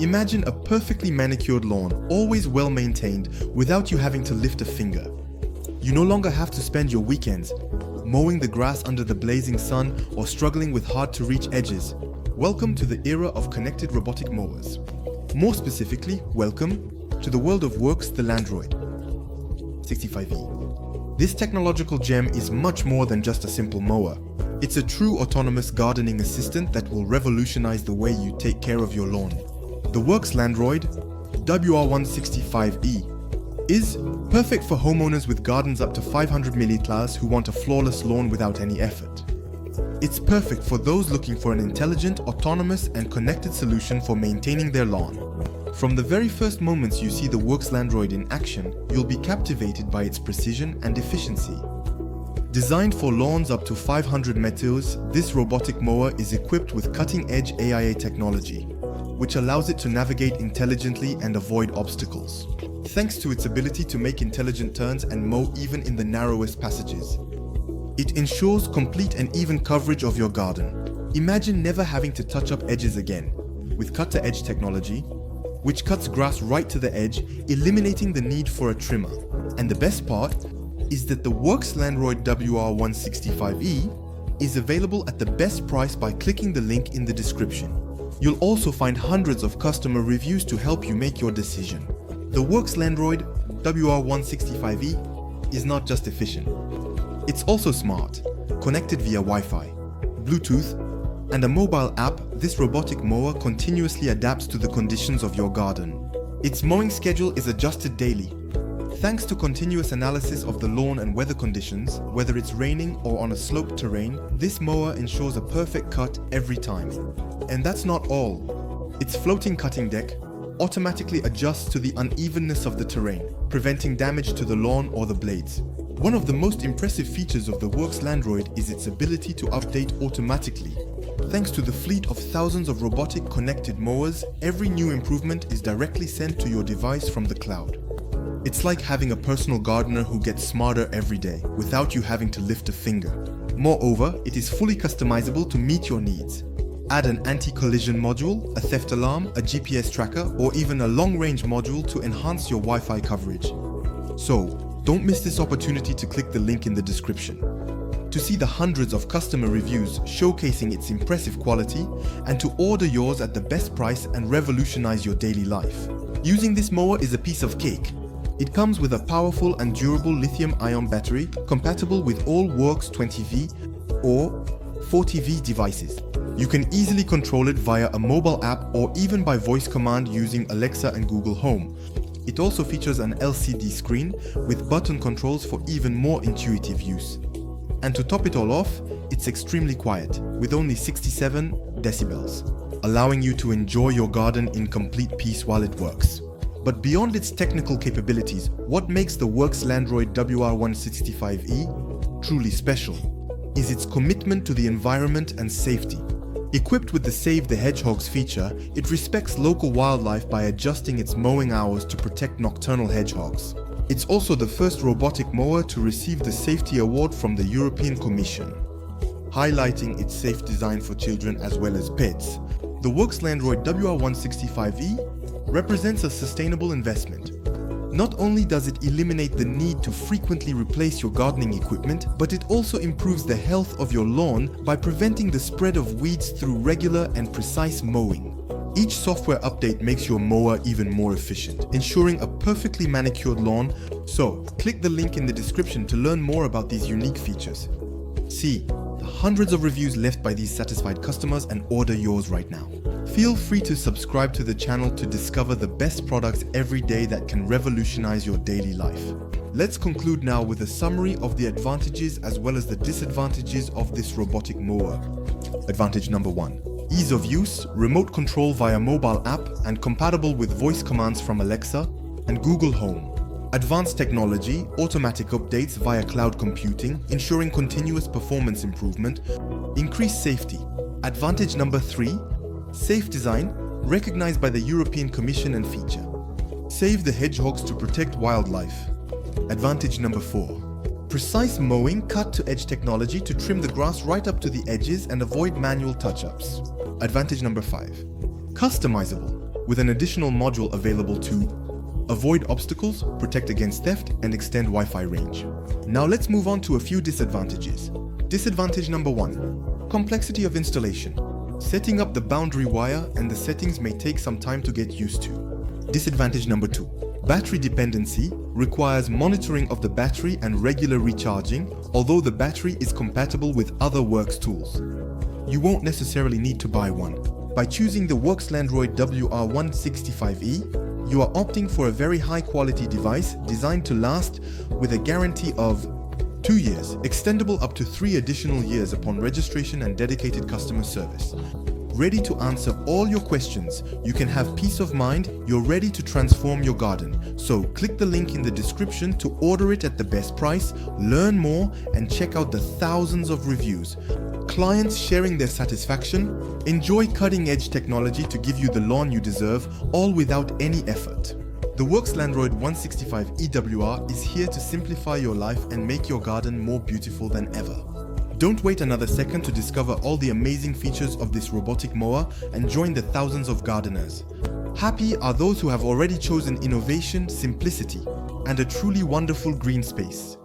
Imagine a perfectly manicured lawn, always well maintained, without you having to lift a finger. You no longer have to spend your weekends mowing the grass under the blazing sun or struggling with hard-to-reach edges. Welcome to the era of connected robotic mowers. More specifically, welcome to the world of Worx Landroid WR165E. This technological gem is much more than just a simple mower. It's a true autonomous gardening assistant that will revolutionize the way you take care of your lawn. The Worx Landroid WR165E is perfect for homeowners with gardens up to 500 milliliters who want a flawless lawn without any effort. It's perfect for those looking for an intelligent, autonomous, and connected solution for maintaining their lawn. From the very first moments you see the Worx Landroid in action, you'll be captivated by its precision and efficiency. Designed for lawns up to 500 meters, this robotic mower is equipped with cutting-edge AIA technology, which allows it to navigate intelligently and avoid obstacles. Thanks to its ability to make intelligent turns and mow even in the narrowest passages. It ensures complete and even coverage of your garden. Imagine never having to touch up edges again, with cut-to-edge technology, which cuts grass right to the edge, eliminating the need for a trimmer. And the best part is that the Worx Landroid WR165E is available at the best price by clicking the link in the description. You'll also find hundreds of customer reviews to help you make your decision. The Worx Landroid WR165E is not just efficient. It's also smart, connected via Wi-Fi, Bluetooth, and a mobile app. This robotic mower continuously adapts to the conditions of your garden. Its mowing schedule is adjusted daily. Thanks to continuous analysis of the lawn and weather conditions, whether it's raining or on a sloped terrain, this mower ensures a perfect cut every time. And that's not all. Its floating cutting deck automatically adjusts to the unevenness of the terrain, preventing damage to the lawn or the blades. One of the most impressive features of the Worx Landroid is its ability to update automatically. Thanks to the fleet of thousands of robotic connected mowers, every new improvement is directly sent to your device from the cloud. It's like having a personal gardener who gets smarter every day, without you having to lift a finger. Moreover, it is fully customizable to meet your needs. Add an anti-collision module, a theft alarm, a GPS tracker, or even a long-range module to enhance your Wi-Fi coverage. So, don't miss this opportunity to click the link in the description to see the hundreds of customer reviews showcasing its impressive quality, and to order yours at the best price and revolutionize your daily life. Using this mower is a piece of cake. It comes with a powerful and durable lithium-ion battery compatible with all Worx 20V or 40V devices. You can easily control it via a mobile app or even by voice command using Alexa and Google Home. It also features an LCD screen with button controls for even more intuitive use. And to top it all off, it's extremely quiet, with only 67 decibels, allowing you to enjoy your garden in complete peace while it works. But beyond its technical capabilities, what makes the Worx Landroid WR165E truly special is its commitment to the environment and safety. Equipped with the Save the Hedgehogs feature, it respects local wildlife by adjusting its mowing hours to protect nocturnal hedgehogs. It's also the first robotic mower to receive the Safety Award from the European Commission, highlighting its safe design for children as well as pets. The Worx Landroid WR165E represents a sustainable investment. Not only does it eliminate the need to frequently replace your gardening equipment, but it also improves the health of your lawn by preventing the spread of weeds through regular and precise mowing. Each software update makes your mower even more efficient, ensuring a perfectly manicured lawn. So, click the link in the description to learn more about these unique features. See the hundreds of reviews left by these satisfied customers and order yours right now. Feel free to subscribe to the channel to discover the best products every day that can revolutionize your daily life. Let's conclude now with a summary of the advantages as well as the disadvantages of this robotic mower. Advantage number 1. Ease of use, remote control via mobile app and compatible with voice commands from Alexa and Google Home. Advanced technology, automatic updates via cloud computing, ensuring continuous performance improvement. Increased safety. Advantage number 3. Safe design, recognized by the European Commission and feature. Save the hedgehogs to protect wildlife. Advantage number 4. Precise mowing, cut-to-edge technology to trim the grass right up to the edges and avoid manual touch-ups. Advantage number 5. Customizable, with an additional module available to avoid obstacles, protect against theft, and extend Wi-Fi range. Now let's move on to a few disadvantages. Disadvantage number 1. Complexity of installation. Setting up the boundary wire and the settings may take some time to get used to. Disadvantage number 2. Battery dependency requires monitoring of the battery and regular recharging, although the battery is compatible with other Worx tools. You won't necessarily need to buy one. By choosing the Worx Landroid WR165E, you are opting for a very high-quality device designed to last with a guarantee of 2 years, extendable up to 3 additional years upon registration and dedicated customer service. Ready to answer all your questions, you can have peace of mind you're ready to transform your garden. So click the link in the description to order it at the best price, learn more, and check out the thousands of reviews. Clients sharing their satisfaction, enjoy cutting-edge technology to give you the lawn you deserve, all without any effort. The Worx Landroid WR165E WR is here to simplify your life and make your garden more beautiful than ever. Don't wait another second to discover all the amazing features of this robotic mower and join the thousands of gardeners. Happy are those who have already chosen innovation, simplicity, and a truly wonderful green space.